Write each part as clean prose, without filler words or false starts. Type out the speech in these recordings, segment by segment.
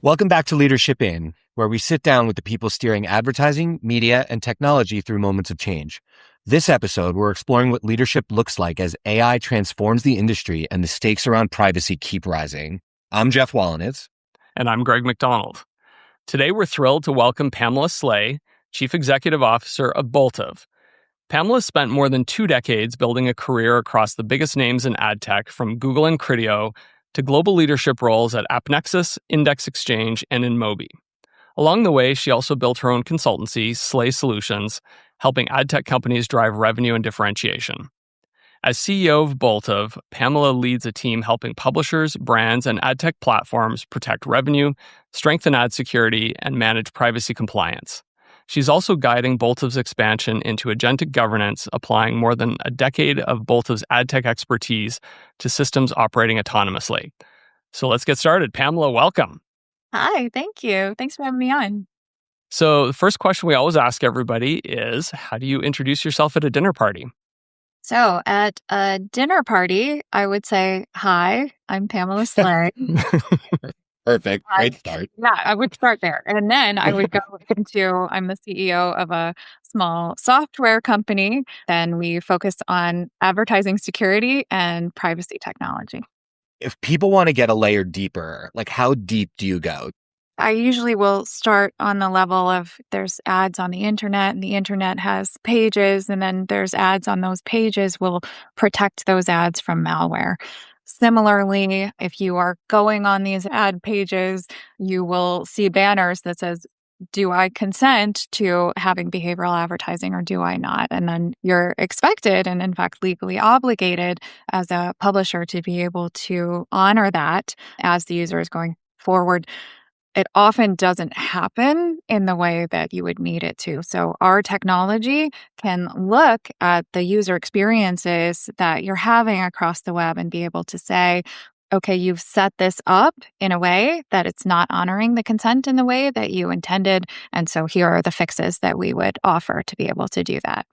Welcome back to Leadership In, where we sit down with the people steering advertising, media, and technology through moments of change. This episode, we're exploring what leadership looks like as AI transforms the industry and the stakes around privacy keep rising. I'm Geoff Wallenitz. And I'm Greg McDonald. Today, we're thrilled to welcome Pamela Slea, Chief Executive Officer of Boltive. Pamela spent more than 2 decades building a career across the biggest names in ad tech, from Google and Criteo to global leadership roles at AppNexus, Index Exchange, and InMobi. Along the way, she also built her own consultancy, Slea Solutions, helping ad tech companies drive revenue and differentiation. As CEO of Boltive, Pamela leads a team helping publishers, brands, and ad tech platforms protect revenue, strengthen ad security, and manage privacy compliance. She's also guiding Boltive's expansion into agentic governance, applying more than a decade of Boltive's ad tech expertise to systems operating autonomously. So let's get started. Pamela, welcome. Hi, thank you. Thanks for having me on. So the first question we always ask everybody is, how do you introduce yourself at a dinner party? So at a dinner party, I would say, hi, I'm Pamela Slea. Perfect. Great start. Yeah, I would start there. And then I would go into, I'm the CEO of a small software company. Then we focus on advertising security and privacy technology. If people want to get a layer deeper, like how deep do you go? I usually will start on the level of there's ads on the internet, and the internet has pages, and then there's ads on those pages. We'll protect those ads from malware. Similarly, if you are going on these ad pages, you will see banners that says, do I consent to having behavioral advertising or do I not? And then you're expected and in fact legally obligated as a publisher to be able to honor that as the user is going forward. It often doesn't happen in the way that you would need it to. So our technology can look at the user experiences that you're having across the web and be able to say, okay, you've set this up in a way that it's not honoring the consent in the way that you intended. And so here are the fixes that we would offer to be able to do that.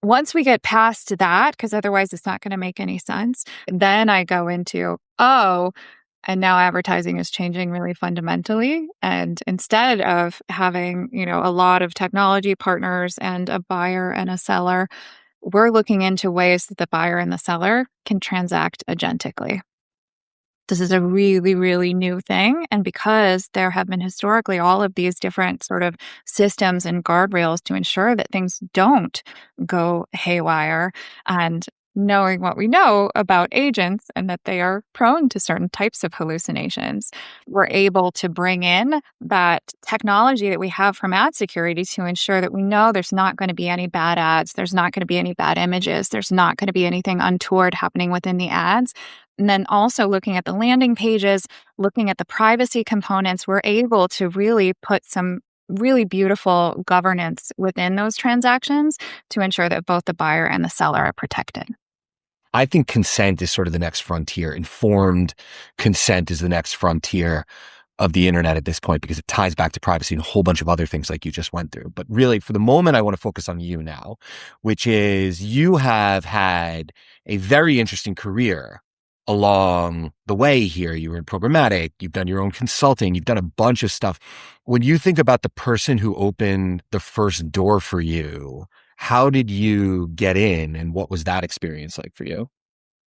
Once we get past that, because otherwise it's not going to make any sense, then I go into, and now advertising is changing really fundamentally. And instead of having, a lot of technology partners and a buyer and a seller, we're looking into ways that the buyer and the seller can transact agentically. This is a really, really new thing. And because there have been historically all of these different sort of systems and guardrails to ensure that things don't go haywire, and knowing what we know about agents and that they are prone to certain types of hallucinations, we're able to bring in that technology that we have from ad security to ensure that we know there's not going to be any bad ads, there's not going to be any bad images, there's not going to be anything untoward happening within the ads. And then also looking at the landing pages, looking at the privacy components, we're able to really put some really beautiful governance within those transactions to ensure that both the buyer and the seller are protected. I think consent is sort of the next frontier. Informed consent is the next frontier of the internet at this point because it ties back to privacy and a whole bunch of other things like you just went through. But really, for the moment, I want to focus on you now, which is you have had a very interesting career along the way here. You were in programmatic, you've done your own consulting, you've done a bunch of stuff. When you think about the person who opened the first door for you, how did you get in and what was that experience like for you?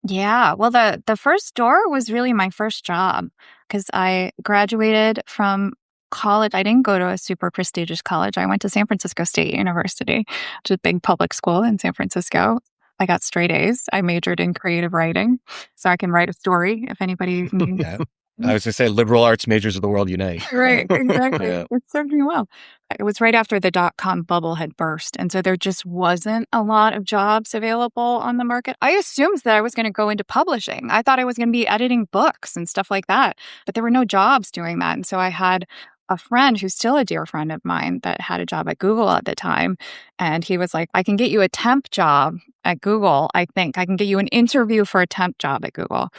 Yeah, well, the first door was really my first job because I graduated from college. I didn't go to a super prestigious college. I went to San Francisco State University, which is a big public school in San Francisco. I got straight A's. I majored in creative writing, so I can write a story if anybody needs. Yeah. I was going to say liberal arts majors of the world unite. Right, exactly. Yeah. It served me well. It was right after the dot-com bubble had burst, and so there just wasn't a lot of jobs available on the market. I assumed that I was going to go into publishing. I thought I was going to be editing books and stuff like that, but there were no jobs doing that. And so I had a friend who's still a dear friend of mine that had a job at Google at the time. And he was like, I can get you a temp job at Google. I think I can get you an interview for a temp job at Google.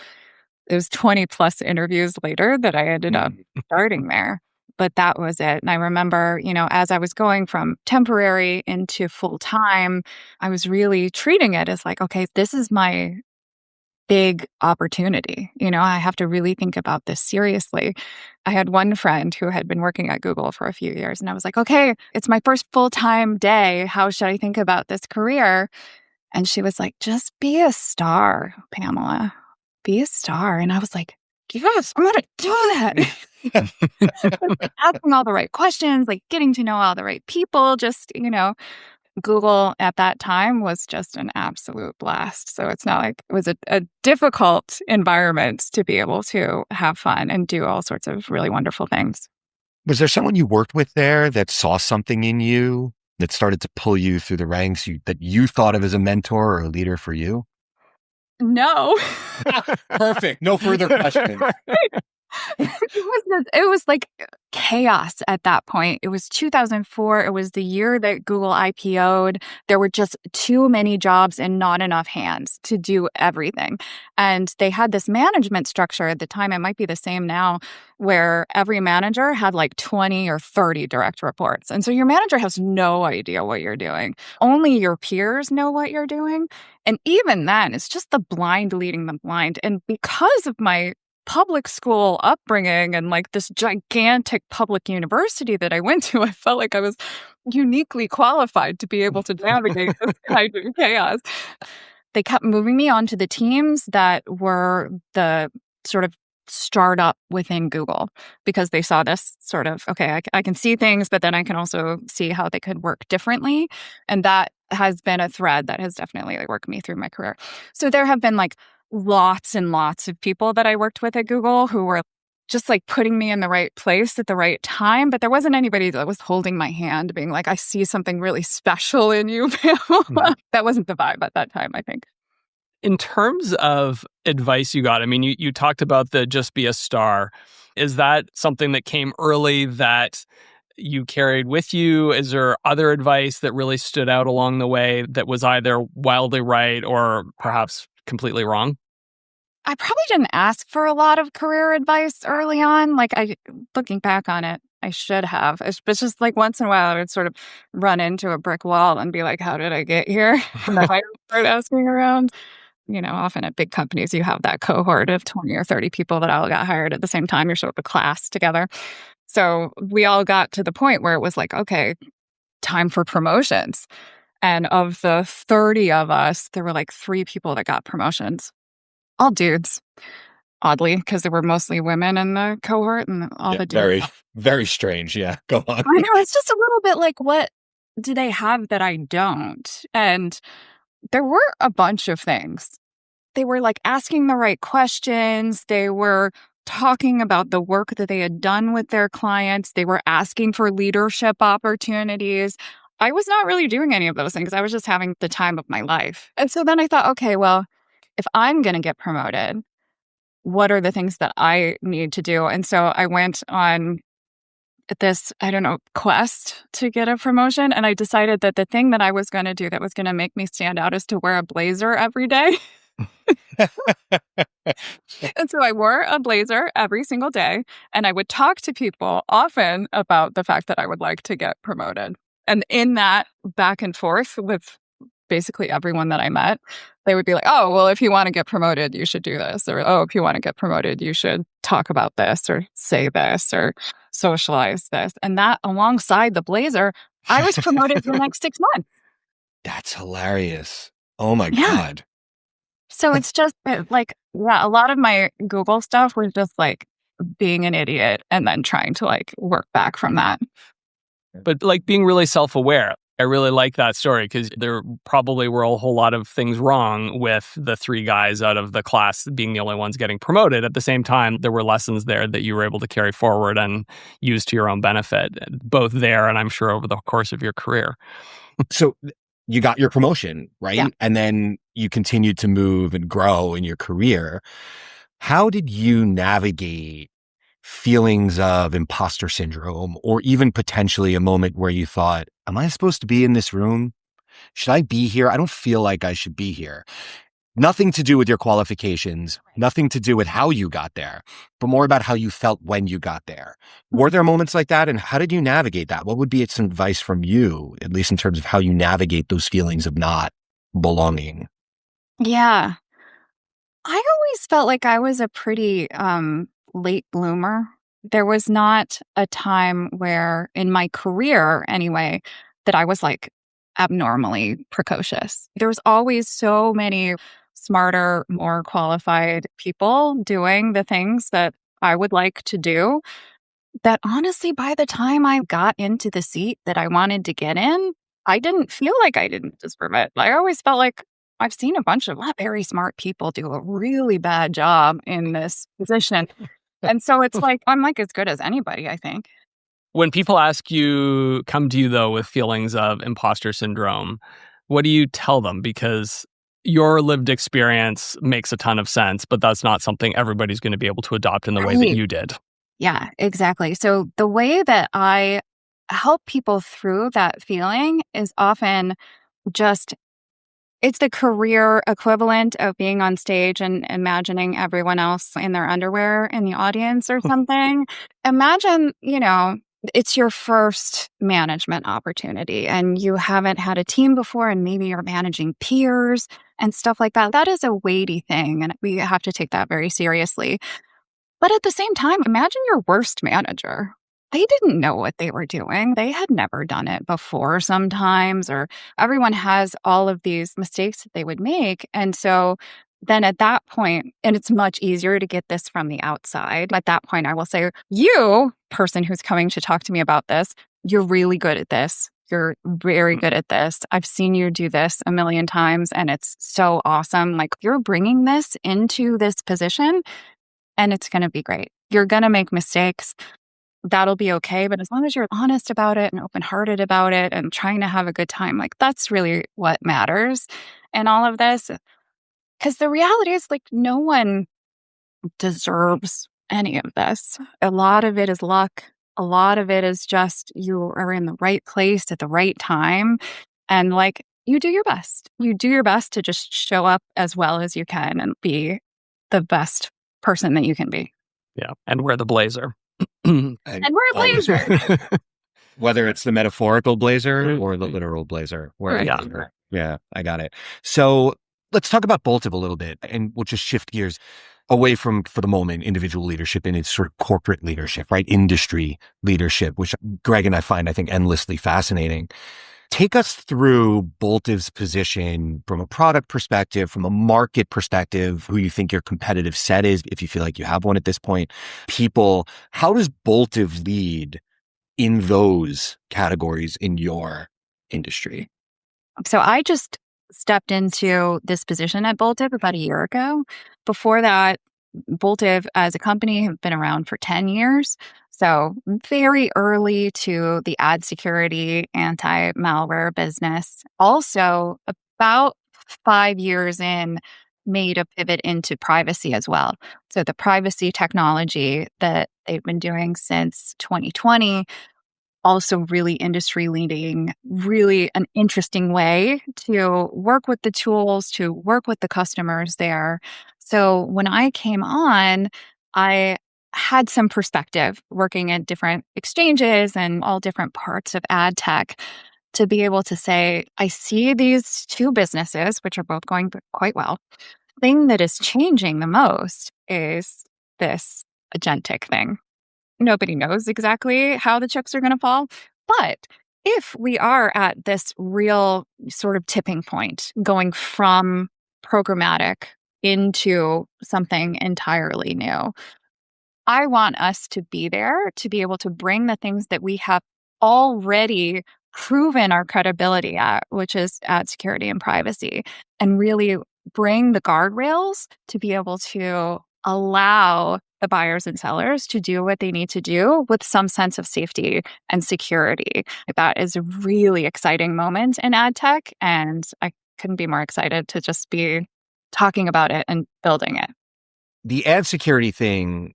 It was 20 plus interviews later that I ended up starting there. But that was it. And I remember, as I was going from temporary into full time, I was really treating it as like, okay, this is my big opportunity. I have to really think about this seriously. I had one friend who had been working at Google for a few years, and I was like, okay, it's my first full-time day. How should I think about this career? And she was like, just be a star, Pamela. Be a star. And I was like, yes, I'm going to do that. Asking all the right questions, like getting to know all the right people, just, Google at that time was just an absolute blast. So it's not like it was a difficult environment to be able to have fun and do all sorts of really wonderful things. Was there someone you worked with there that saw something in you that started to pull you through the ranks that you thought of as a mentor or a leader for you? No. Perfect. No further questions. It was like chaos at that point. It was 2004. It was the year that Google IPO'd. There were just too many jobs and not enough hands to do everything. And they had this management structure at the time, it might be the same now, where every manager had like 20 or 30 direct reports. And so your manager has no idea what you're doing. Only your peers know what you're doing. And even then, it's just the blind leading the blind. And because of my public school upbringing and like this gigantic public university that I went to, I felt like I was uniquely qualified to be able to navigate this kind of chaos. They kept moving me onto the teams that were the sort of startup within Google because they saw this sort of, okay, I can see things, but then I can also see how they could work differently. And that has been a thread that has definitely worked me through my career. So there have been like lots and lots of people that I worked with at Google who were just like putting me in the right place at the right time. But there wasn't anybody that was holding my hand being like, I see something really special in you, Pamela. That wasn't the vibe at that time, I think. In terms of advice you got, I mean, you talked about the just be a star. Is that something that came early that you carried with you? Is there other advice that really stood out along the way that was either wildly right or perhaps completely wrong? I probably didn't ask for a lot of career advice early on. Looking back on it, I should have. It's just like once in a while I would sort of run into a brick wall and be like, how did I get here? And I might start asking around. Often at big companies, you have that cohort of 20 or 30 people that all got hired at the same time. You're sort of a class together. So we all got to the point where it was like, okay, time for promotions. And of the 30 of us, there were like 3 people that got promotions. All dudes, oddly, because there were mostly women in the cohort and all the dudes. Very, very strange. Yeah, go on. I know, it's just a little bit like, what do they have that I don't? And there were a bunch of things. They were like asking the right questions. They were talking about the work that they had done with their clients. They were asking for leadership opportunities. I was not really doing any of those things. I was just having the time of my life. And so then I thought, okay, well, if I'm going to get promoted, what are the things that I need to do? And so I went on this, quest to get a promotion. And I decided that the thing that I was going to do that was going to make me stand out is to wear a blazer every day. And so I wore a blazer every single day. And I would talk to people often about the fact that I would like to get promoted. And in that back and forth with basically everyone that I met, they would be like, oh, well, if you want to get promoted, you should do this. Or, oh, if you want to get promoted, you should talk about this or say this or socialize this. And that alongside the blazer, I was promoted for the next 6 months. That's hilarious. Oh my God. So it's just like, a lot of my Google stuff was just like being an idiot and then trying to like work back from that. But like being really self-aware. I really like that story because there probably were a whole lot of things wrong with the 3 guys out of the class being the only ones getting promoted. At the same time, there were lessons there that you were able to carry forward and use to your own benefit, both there and I'm sure over the course of your career. So you got your promotion, right? Yeah. And then you continued to move and grow in your career. How did you navigate feelings of imposter syndrome or even potentially a moment where you thought, am I supposed to be in this room? Should I be here? I don't feel like I should be here. Nothing to do with your qualifications, nothing to do with how you got there, but more about how you felt when you got there. Were there moments like that? And how did you navigate that? What would be some advice from you, at least in terms of how you navigate those feelings of not belonging? Yeah. I always felt like I was a pretty late bloomer. There was not a time where, in my career anyway, that I was like abnormally precocious. There was always so many smarter, more qualified people doing the things that I would like to do that honestly, by the time I got into the seat that I wanted to get in, I didn't feel like I didn't deserve it. I always felt like I've seen a bunch of very smart people do a really bad job in this position. And so it's like, I'm like as good as anybody, I think. When people come to you though with feelings of imposter syndrome, what do you tell them? Because your lived experience makes a ton of sense, but that's not something everybody's going to be able to adopt in the way that you did. Yeah, exactly. So the way that I help people through that feeling is often just it's the career equivalent of being on stage and imagining everyone else in their underwear in the audience or something. Imagine, it's your first management opportunity and you haven't had a team before and maybe you're managing peers and stuff like that. That is a weighty thing and we have to take that very seriously. But at the same time, imagine your worst manager. They didn't know what they were doing. They had never done it before sometimes, or everyone has all of these mistakes that they would make. And so then at that point, and it's much easier to get this from the outside. At that point, I will say, you, person who's coming to talk to me about this, you're really good at this. You're very good at this. I've seen you do this a million times and it's so awesome. You're bringing this into this position and it's going to be great. You're going to make mistakes. That'll be okay. But as long as you're honest about it and open-hearted about it and trying to have a good time, that's really what matters in all of this. Because the reality is no one deserves any of this. A lot of it is luck. A lot of it is just you are in the right place at the right time. And you do your best. You do your best to just show up as well as you can and be the best person that you can be. Yeah. And wear the blazer. And wear a blazer. Whether it's the metaphorical blazer or the literal blazer. Yeah, I got it. So let's talk about Boltive a little bit, and we'll just shift gears away from, for the moment, individual leadership and its sort of corporate leadership, right? Industry leadership, which Greg and I find endlessly fascinating. Take us through Boltive's position from a product perspective, from a market perspective, who you think your competitive set is, if you feel like you have one at this point. People, how does Boltive lead in those categories in your industry? So I just stepped into this position at Boltive about a year ago. Before that, Boltive as a company have been around for 10 years. So very early to the ad security, anti-malware business. Also, about 5 years in, made a pivot into privacy as well. So the privacy technology that they've been doing since 2020, also really industry leading, really an interesting way to work with the tools, to work with the customers there. So when I came on, I had some perspective working at different exchanges and all different parts of ad tech to be able to say, I see these two businesses, which are both going quite well. The thing that is changing the most is this agentic thing. Nobody knows exactly how the chips are going to fall. But if we are at this real sort of tipping point, going from programmatic into something entirely new, I want us to be there to be able to bring the things that we have already proven our credibility at, which is ad security and privacy, and really bring the guardrails to be able to allow the buyers and sellers to do what they need to do with some sense of safety and security. That is a really exciting moment in ad tech, and I couldn't be more excited to just be talking about it and building it. The ad security thing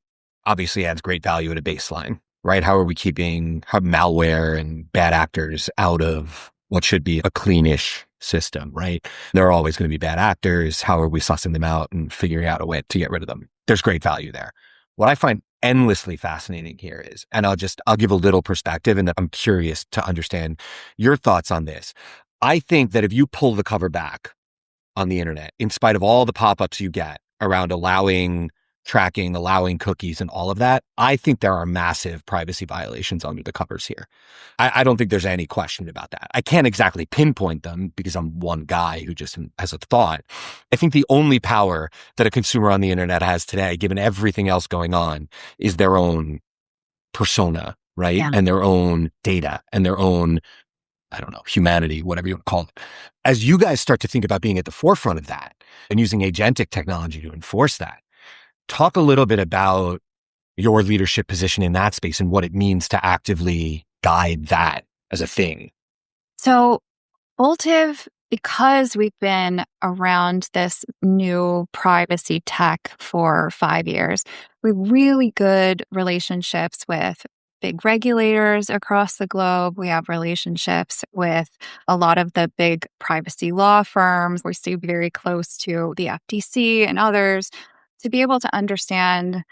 obviously adds great value at a baseline, right? How are we keeping malware and bad actors out of what should be a cleanish system, right? There are always going to be bad actors. How are we sussing them out and figuring out a way to get rid of them? There's great value there. What I find endlessly fascinating here is, and I'll give a little perspective, and I'm curious to understand your thoughts on this. I think that if you pull the cover back on the internet, in spite of all the pop-ups you get around allowing tracking, allowing cookies and all of that, I think there are massive privacy violations under the covers here. I don't think there's any question about that. I can't exactly pinpoint them because I'm one guy who just has a thought. I think the only power that a consumer on the internet has today, given everything else going on, is their own persona, right? Yeah. And their own data and their own, I don't know, humanity, whatever you want to call it. As you guys start to think about being at the forefront of that and using agentic technology to enforce that, talk a little bit about your leadership position in that space and what it means to actively guide that as a thing. So Boltive, because we've been around this new privacy tech for 5 years, we have really good relationships with big regulators across the globe. We have relationships with a lot of the big privacy law firms. We stay very close to the FTC and others to be able to understand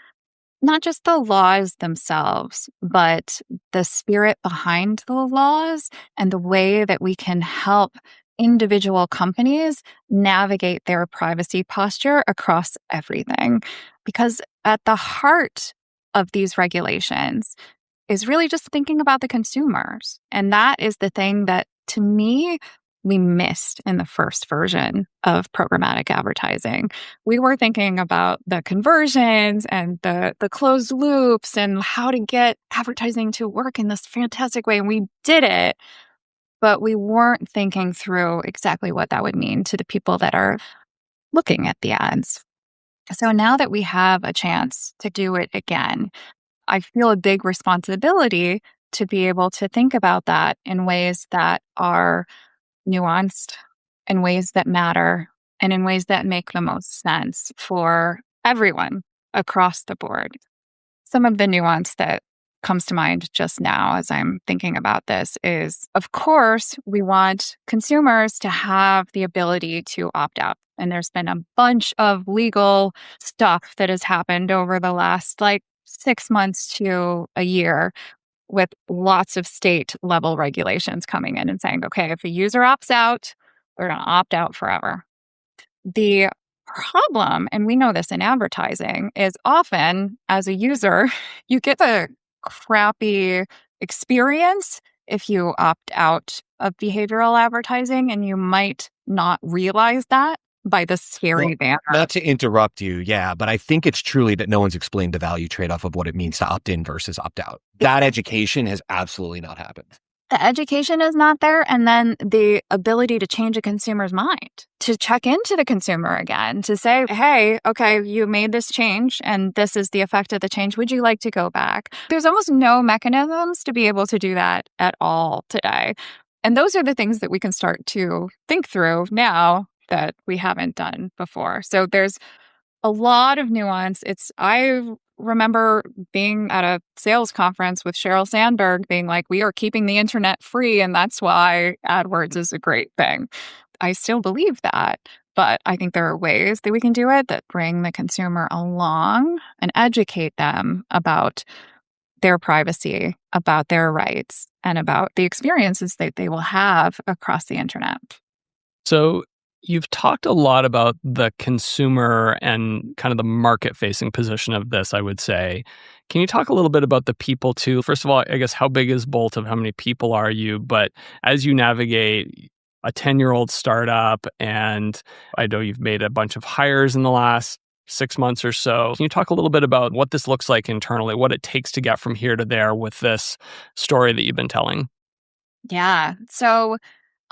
not just the laws themselves, but the spirit behind the laws and the way that we can help individual companies navigate their privacy posture across everything. Because at the heart of these regulations is really just thinking about the consumers. And that is the thing that, to me, we missed in the first version of programmatic advertising. We were thinking about the conversions and the closed loops and how to get advertising to work in this fantastic way. And we did it, but we weren't thinking through exactly what that would mean to the people that are looking at the ads. So now that we have a chance to do it again, I feel a big responsibility to be able to think about that in ways that are nuanced, in ways that matter, and in ways that make the most sense for everyone across the board. Some of the nuance that comes to mind just now as I'm thinking about this is, of course, we want consumers to have the ability to opt out. And there's been a bunch of legal stuff that has happened over the last 6 months to a year, with lots of state level regulations coming in and saying, okay, if a user opts out, they're going to opt out forever. The problem, and we know this in advertising, is often as a user, you get the crappy experience if you opt out of behavioral advertising, and you might not realize that by the scary banner. Not to interrupt you, yeah, but I think it's truly that no one's explained the value trade-off of what it means to opt in versus opt out. That education has absolutely not happened. The education is not there, and then the ability to change a consumer's mind, to check into the consumer again, to say, hey, okay, you made this change, and this is the effect of the change. Would you like to go back? There's almost no mechanisms to be able to do that at all today. And those are the things that we can start to think through now that we haven't done before. So there's a lot of nuance. I remember being at a sales conference with Sheryl Sandberg being like, we are keeping the internet free, and that's why AdWords is a great thing. I still believe that, but I think there are ways that we can do it that bring the consumer along and educate them about their privacy, about their rights, and about the experiences that they will have across the internet. So you've talked a lot about the consumer and kind of the market-facing position of this, I would say. Can you talk a little bit about the people too? First of all, I guess, how big is Boltive? How many people are you? But as you navigate a 10-year-old startup, and I know you've made a bunch of hires in the last 6 months or so, can you talk a little bit about what this looks like internally, what it takes to get from here to there with this story that you've been telling? Yeah. So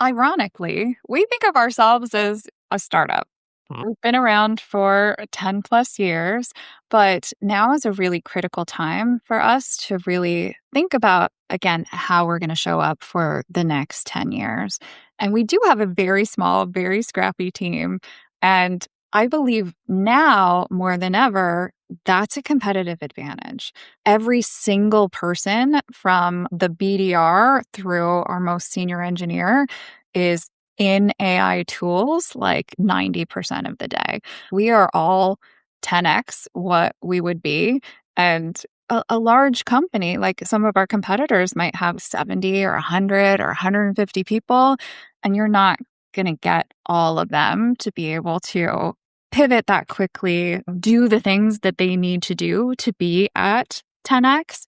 ironically, we think of ourselves as a startup. We've been around for 10 plus years, but now is a really critical time for us to really think about, again, how we're going to show up for the next 10 years. And we do have a very small, very scrappy team. And I believe now more than ever, that's a competitive advantage. Every single person from the BDR through our most senior engineer is in AI tools like 90% of the day. We are all 10x what we would be. And a large company, like some of our competitors, might have 70 or 100 or 150 people, and you're not going to get all of them to be able to pivot that quickly, do the things that they need to do to be at 10x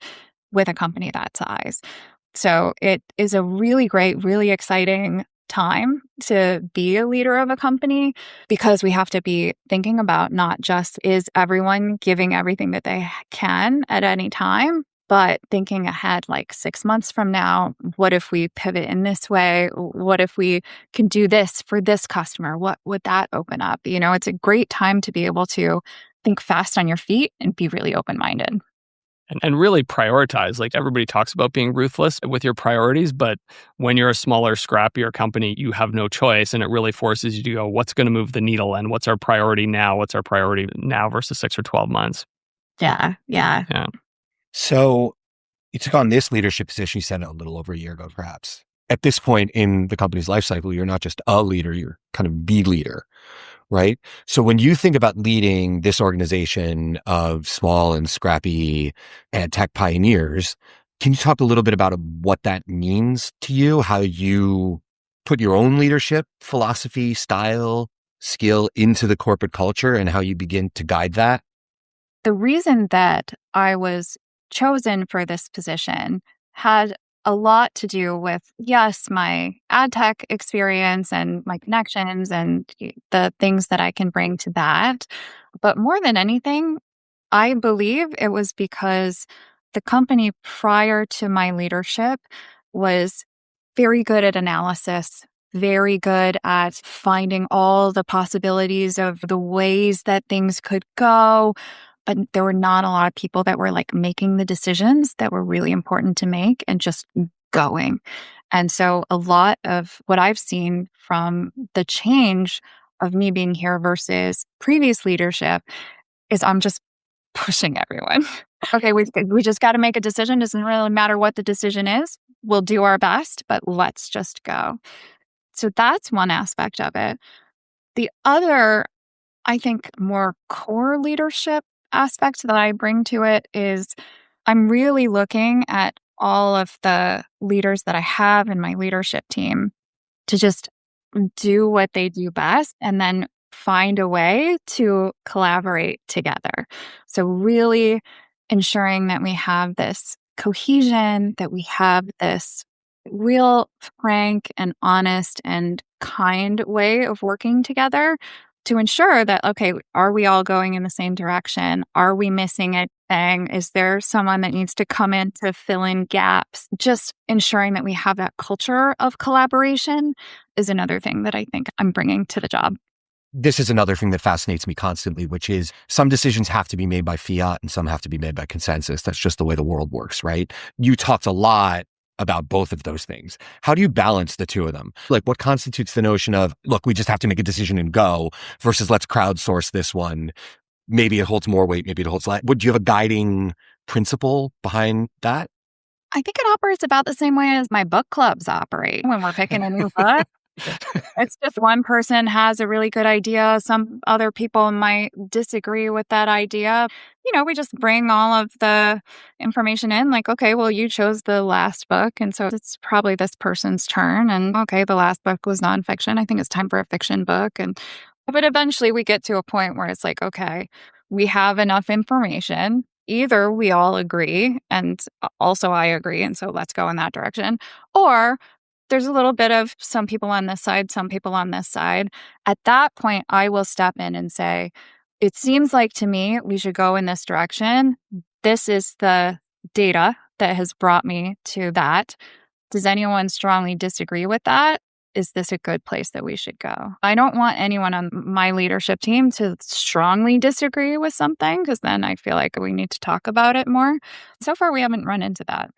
with a company that size. So it is a really great, really exciting time to be a leader of a company, because we have to be thinking about not just is everyone giving everything that they can at any time, but thinking ahead, like 6 months from now, what if we pivot in this way? What if we can do this for this customer? What would that open up? It's a great time to be able to think fast on your feet and be really open-minded. And really prioritize. Like, everybody talks about being ruthless with your priorities, but when you're a smaller, scrappier company, you have no choice. And it really forces you to go, what's going to move the needle? And what's our priority now? What's our priority now versus 6 or 12 months? Yeah. So you took on this leadership position, you said a little over a year ago, perhaps. At this point in the company's life cycle, you're not just a leader, you're kind of the leader, right? So when you think about leading this organization of small and scrappy ad tech pioneers, can you talk a little bit about what that means to you, how you put your own leadership, philosophy, style, skill into the corporate culture, and how you begin to guide that? The reason that I was chosen for this position had a lot to do with, yes, my ad tech experience and my connections and the things that I can bring to that. But more than anything, I believe it was because the company prior to my leadership was very good at analysis, very good at finding all the possibilities of the ways that things could go. But there were not a lot of people that were like making the decisions that were really important to make and just going. And so a lot of what I've seen from the change of me being here versus previous leadership is I'm just pushing everyone. Okay, we just got to make a decision. Doesn't really matter what the decision is. We'll do our best, but let's just go. So that's one aspect of it. The other, I think, more core leadership aspect that I bring to it is I'm really looking at all of the leaders that I have in my leadership team to just do what they do best and then find a way to collaborate together. So really ensuring that we have this cohesion, that we have this real frank and honest and kind way of working together to ensure that, okay, are we all going in the same direction? Are we missing a thing? Is there someone that needs to come in to fill in gaps? Just ensuring that we have that culture of collaboration is another thing that I think I'm bringing to the job. This is another thing that fascinates me constantly, which is some decisions have to be made by fiat and some have to be made by consensus. That's just the way the world works, right? You talked a lot about both of those things. How do you balance the two of them? Like, what constitutes the notion of, look, we just have to make a decision and go, versus let's crowdsource this one. Maybe it holds more weight, maybe it holds less. Would you have a guiding principle behind that? I think it operates about the same way as my book clubs operate when we're picking a new book. It's just one person has a really good idea. Some other people might disagree with that idea. We just bring all of the information in, like, okay, well, you chose the last book. And so it's probably this person's turn. And okay, the last book was nonfiction. I think it's time for a fiction book. But eventually we get to a point where it's like, okay, we have enough information. Either we all agree, and also I agree. And so let's go in that direction. Or there's a little bit of some people on this side, some people on this side. At that point, I will step in and say, it seems like to me we should go in this direction. This is the data that has brought me to that. Does anyone strongly disagree with that? Is this a good place that we should go? I don't want anyone on my leadership team to strongly disagree with something, because then I feel like we need to talk about it more. So far, we haven't run into that.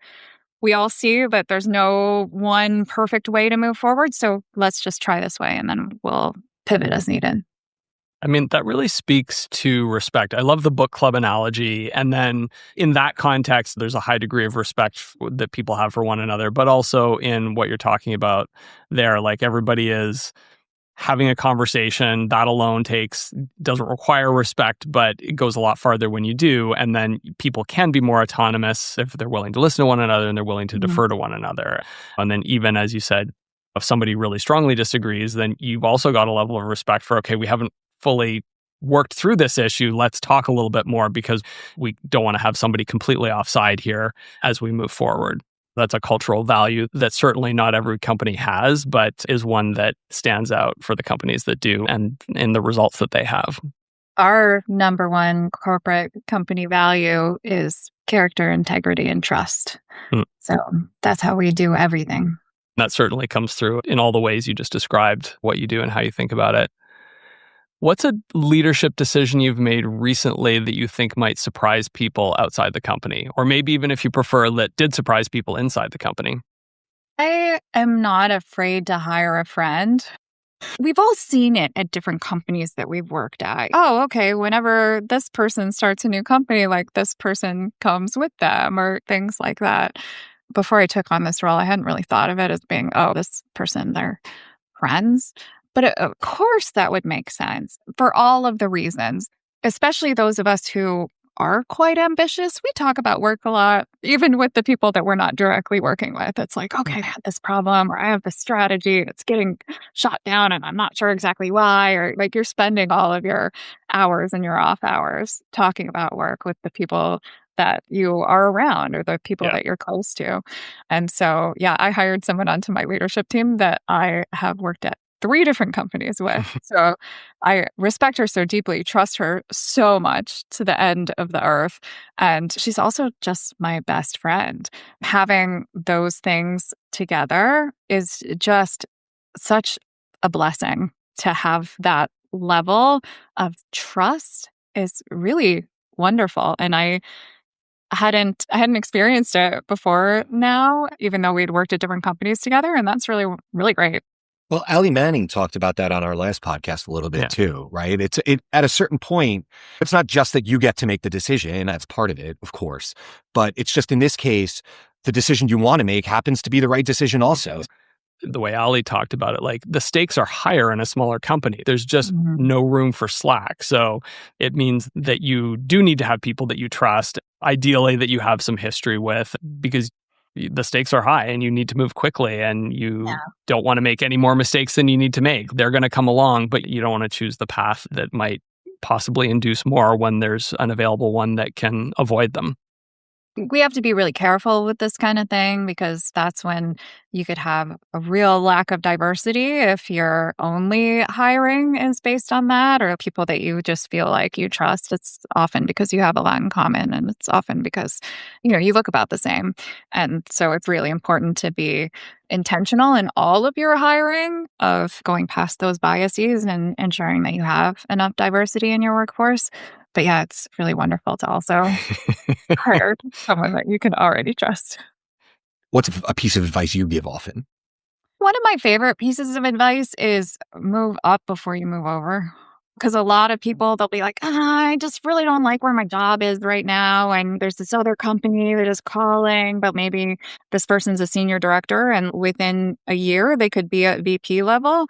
We all see that there's no one perfect way to move forward. So let's just try this way and then we'll pivot as needed. I mean, that really speaks to respect. I love the book club analogy. And then in that context, there's a high degree of respect that people have for one another, but also in what you're talking about there, like everybody is having a conversation. That alone doesn't require respect, but it goes a lot farther when you do. And then people can be more autonomous if they're willing to listen to one another and they're willing to defer to one another. And then even as you said, if somebody really strongly disagrees, then you've also got a level of respect for, okay, we haven't fully worked through this issue, let's talk a little bit more because we don't want to have somebody completely offside here as we move forward. That's a cultural value that certainly not every company has, but is one that stands out for the companies that do and in the results that they have. Our number one corporate company value is character, integrity, and trust. So that's how we do everything. That certainly comes through in all the ways you just described what you do and how you think about it. What's a leadership decision you've made recently that you think might surprise people outside the company? Or maybe even if you prefer, that did surprise people inside the company? I am not afraid to hire a friend. We've all seen it at different companies that we've worked at. Oh, okay, whenever this person starts a new company, like this person comes with them or things like that. Before I took on this role, I hadn't really thought of it as being, oh, this person, they're friends. But of course, that would make sense for all of the reasons, especially those of us who are quite ambitious. We talk about work a lot, even with the people that we're not directly working with. It's like, okay, I had this problem or I have this strategy. It's getting shot down and I'm not sure exactly why. Or like you're spending all of your hours and your off hours talking about work with the people that you are around or the people that you're close to. And so, I hired someone onto my leadership team that I have worked at 3 different companies with. So I respect her so deeply, trust her so much to the end of the earth. And she's also just my best friend. Having those things together is just such a blessing. To have that level of trust is really wonderful. And I hadn't experienced it before now, even though we'd worked at different companies together. And that's really, really great. Well, Ali Manning talked about that on our last podcast a little bit too, right? It at a certain point, it's not just that you get to make the decision. That's part of it, of course. But it's just in this case, the decision you want to make happens to be the right decision also. The way Ali talked about it, like the stakes are higher in a smaller company. There's just no room for slack. So it means that you do need to have people that you trust, ideally that you have some history with, because the stakes are high and you need to move quickly and you don't want to make any more mistakes than you need to make. They're going to come along, but you don't want to choose the path that might possibly induce more when there's an available one that can avoid them. We have to be really careful with this kind of thing because that's when you could have a real lack of diversity if your only hiring is based on that or people that you just feel like you trust. It's often because you have a lot in common and it's often because, you look about the same. And so it's really important to be intentional in all of your hiring of going past those biases and ensuring that you have enough diversity in your workforce. But it's really wonderful to also hire someone that you can already trust. What's a piece of advice you give often? One of my favorite pieces of advice is move up before you move over. Because a lot of people, they'll be like, I just really don't like where my job is right now. And there's this other company that is calling, but maybe this person's a senior director and within a year, they could be at VP level.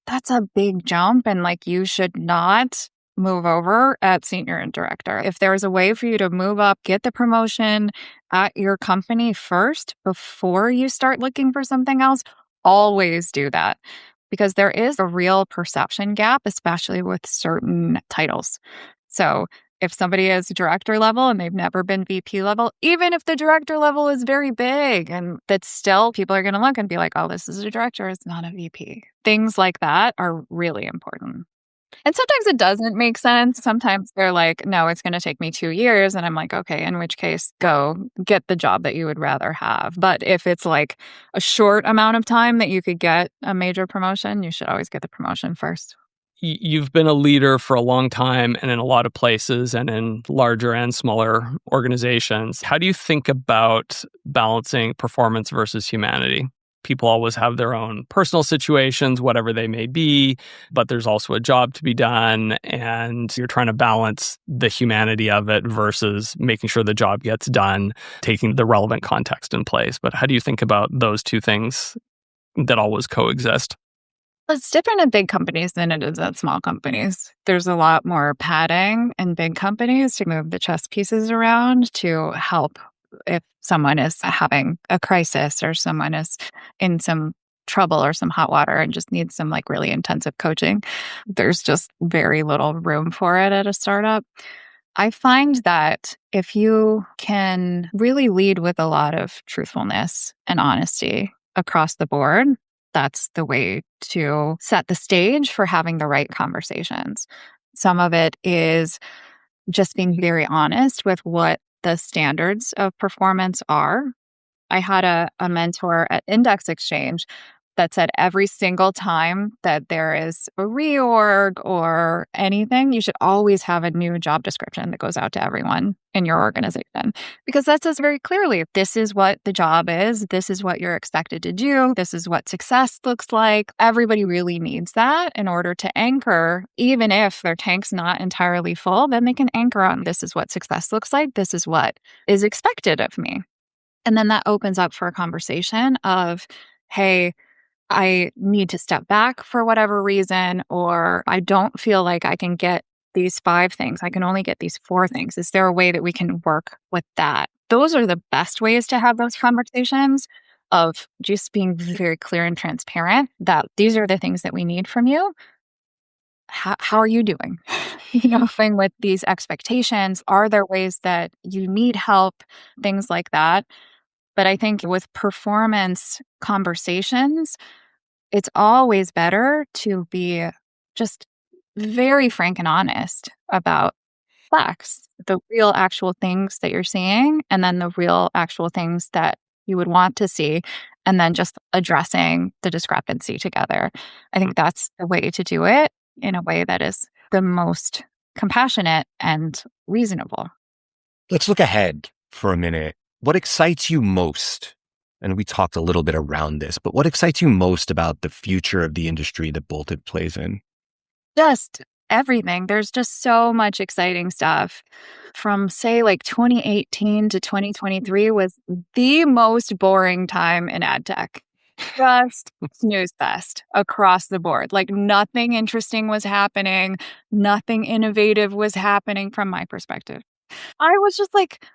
That's a big jump. And you should not move over at senior and director. If there's a way for you to move up, get the promotion at your company first before you start looking for something else, always do that. Because there is a real perception gap, especially with certain titles. So if somebody is director level and they've never been VP level, even if the director level is very big and that still people are going to look and be like, oh, this is a director, it's not a VP. Things like that are really important. And sometimes it doesn't make sense. Sometimes they're like, no, it's going to take me 2 years. And I'm like, okay, in which case, go get the job that you would rather have. But if it's like a short amount of time that you could get a major promotion, you should always get the promotion first. You've been a leader for a long time and in a lot of places and in larger and smaller organizations. How do you think about balancing performance versus humanity? People always have their own personal situations, whatever they may be, but there's also a job to be done, and you're trying to balance the humanity of it versus making sure the job gets done, taking the relevant context in place. But how do you think about those two things that always coexist? It's different in big companies than it is at small companies. There's a lot more padding in big companies to move the chess pieces around to help if someone is having a crisis or someone is in some trouble or some hot water and just needs some like really intensive coaching, there's just very little room for it at a startup. I find that if you can really lead with a lot of truthfulness and honesty across the board, that's the way to set the stage for having the right conversations. Some of it is just being very honest with what the standards of performance are. I had a mentor at Index Exchange that said every single time that there is a reorg or anything, you should always have a new job description that goes out to everyone in your organization. Because that says very clearly, this is what the job is. This is what you're expected to do. This is what success looks like. Everybody really needs that in order to anchor, even if their tank's not entirely full, then they can anchor on this is what success looks like. This is what is expected of me. And then that opens up for a conversation of, hey, I need to step back for whatever reason, or I don't feel like I can get these 5 things. I can only get these 4 things. Is there a way that we can work with that? Those are the best ways to have those conversations of just being very clear and transparent that these are the things that we need from you. How are you doing? Thing with these expectations. Are there ways that you need help? Things like that. But I think with performance conversations, it's always better to be just very frank and honest about facts, the real actual things that you're seeing, and then the real actual things that you would want to see, and then just addressing the discrepancy together. I think that's the way to do it in a way that is the most compassionate and reasonable. Let's look ahead for a minute. What excites you most? And we talked a little bit around this, but what excites you most about the future of the industry that Boltive plays in? Just everything. There's just so much exciting stuff. From, say, like 2018 to 2023 was the most boring time in ad tech. Just snooze fest across the board. Like nothing interesting was happening. Nothing innovative was happening from my perspective. I was just like,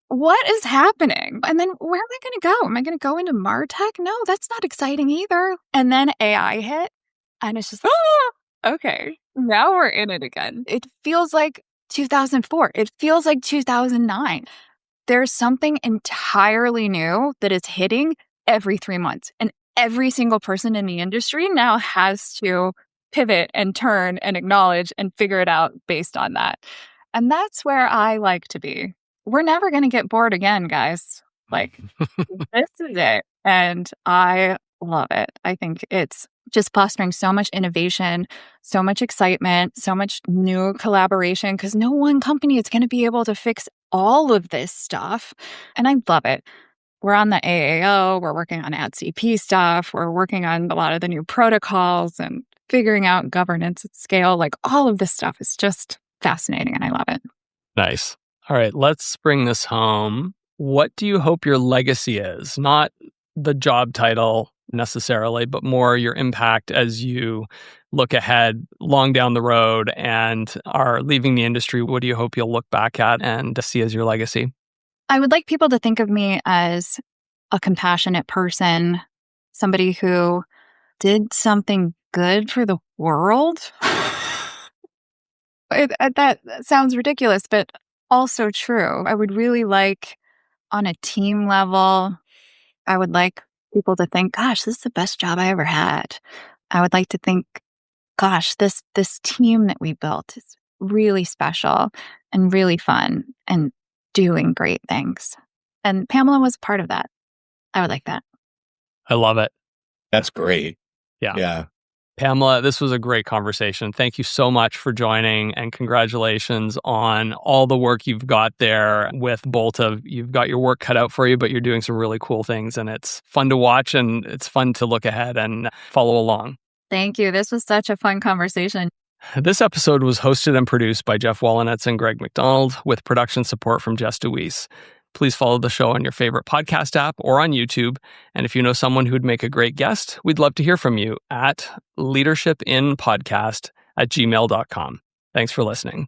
what is happening? And then where am I going to go? Am I going to go into MarTech? No, that's not exciting either. And then AI hit, and it's just, okay, now we're in it again. It feels like 2004. It feels like 2009. There's something entirely new that is hitting every 3 months. And every single person in the industry now has to pivot and turn and acknowledge and figure it out based on that. And that's where I like to be. We're never going to get bored again, guys. Like, this is it. And I love it. I think it's just fostering so much innovation, so much excitement, so much new collaboration, because no one company is going to be able to fix all of this stuff. And I love it. We're on the AAO. We're working on AdCP stuff. We're working on a lot of the new protocols and figuring out governance at scale. Like, all of this stuff is just fascinating, and I love it. Nice. All right, let's bring this home. What do you hope your legacy is? Not the job title necessarily, but more your impact as you look ahead long down the road and are leaving the industry. What do you hope you'll look back at and see as your legacy? I would like people to think of me as a compassionate person, somebody who did something good for the world. That sounds ridiculous, but also true. I would really like, on a team level, I would like people to think, gosh, this is the best job I ever had. I would like to think, gosh, this team that we built is really special and really fun and doing great things. And Pamela was part of that. I would like that. I love it. That's great. Yeah. Pamela, this was a great conversation. Thank you so much for joining, and congratulations on all the work you've got there with Boltive. You've got your work cut out for you, but you're doing some really cool things, and it's fun to watch and it's fun to look ahead and follow along. Thank you. This was such a fun conversation. This episode was hosted and produced by Geoff Wallenetz and Greg McDonald with production support from Jess DeWeese. Please follow the show on your favorite podcast app or on YouTube. And if you know someone who'd make a great guest, we'd love to hear from you at leadershipinpodcast@gmail.com. Thanks for listening.